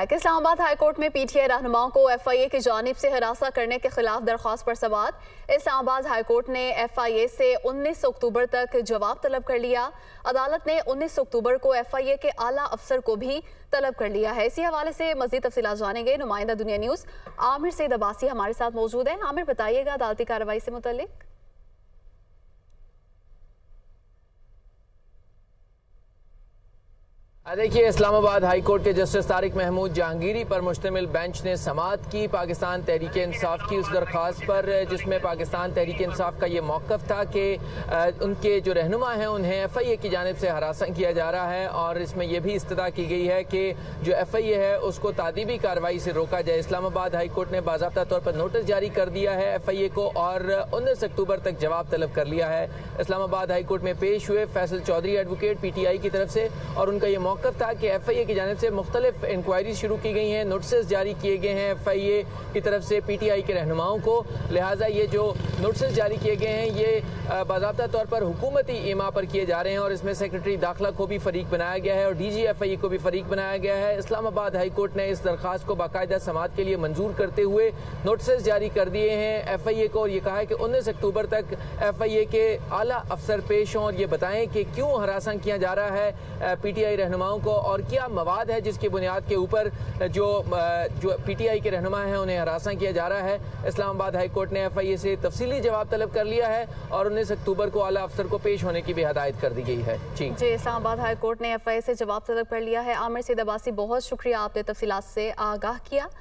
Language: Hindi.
इस्लामाबाद हाईकोर्ट में पीटीआई रहनुमाओं को एफआईए की जानिब से हिरासत करने के खिलाफ दरख्वास्त पर समाअत। इस्लामाबाद हाईकोर्ट ने एफआईए से 19 अक्टूबर तक जवाब तलब कर लिया। अदालत ने 19 अक्टूबर को एफआईए के आला अफसर को भी तलब कर लिया है। इसी हवाले से मजीद तफसीलात जानेंगे। नुमाइंदा दुनिया न्यूज़ आमिर सईद अब्बासी हमारे साथ मौजूद है। आमिर, बताइएगा अदालती कार्रवाई से मुतल्लिक। देखिए, इस्लामाबाद हाई कोर्ट के जस्टिस तारिक महमूद जहांगीरी पर मुश्तमिल बेंच ने समाअत की पाकिस्तान तहरीक इंसाफ की उस दरख्वास्त पर, जिसमें पाकिस्तान तहरीक इंसाफ का ये मौक़िफ़ था कि उनके जो रहनुमा हैं उन्हें एफआईए की जानिब से हरासा किया जा रहा है और इसमें यह भी इस्तदा की गई है कि जो एफआईए है उसको तादीबी कार्रवाई से रोका जाए। इस्लामाबाद हाई कोर्ट ने बाज़ाब्ता तौर पर नोटिस जारी कर दिया है एफआईए को और 19 अक्टूबर तक जवाब तलब कर लिया है। इस्लामाबाद हाई कोर्ट में पेश हुए फैसल चौधरी एडवोकेट पीटीआई की तरफ से, और उनका ये मौक़िफ़ था कि एफआईए की जानिब से मुख्तलिफ इंक्वायरी शुरू की गई हैं, नोटिस जारी किए गए हैं एफआईए की तरफ से पीटीआई के रहनुमाओं को। लिहाजा ये जो नोटिस जारी किए गए हैं ये बाज़ाब्ता तौर पर हुकूमती ईमा पर किए जा रहे हैं और इसमें सेक्रेटरी दाखिला को भी फरीक बनाया गया है और डीजी एफआईए को भी फरीक बनाया गया है। इस्लामाबाद हाई कोर्ट ने इस दरख्वास्त को बाकायदा समाअत के लिए मंजूर करते हुए नोटिस जारी कर दिए हैं एफआईए को और ये कहा है कि 19 अक्टूबर तक एफआईए के आला अफसर पेश हों और ये बताएं कि क्यों हरासा किया जा रहा है पीटीआई रहनुमाओं को और क्या मवाद है जिसकी बुनियाद के ऊपर जो पीटीआई के रहनुमा हैं उन्हें हरासा किया जा रहा है। इस्लामाबाद हाई कोर्ट ने एफआईए से तफसीली जवाब तलब कर लिया है और 19 अक्टूबर को आला अफसर को पेश होने की भी हदायत कर दी गई है। जी, इस्लामाबाद हाई कोर्ट ने एफआईए से जवाब तलब कर लिया है। आमिर सईद अब्बासी, बहुत शुक्रिया, आपने तफसीलात से आगाह किया।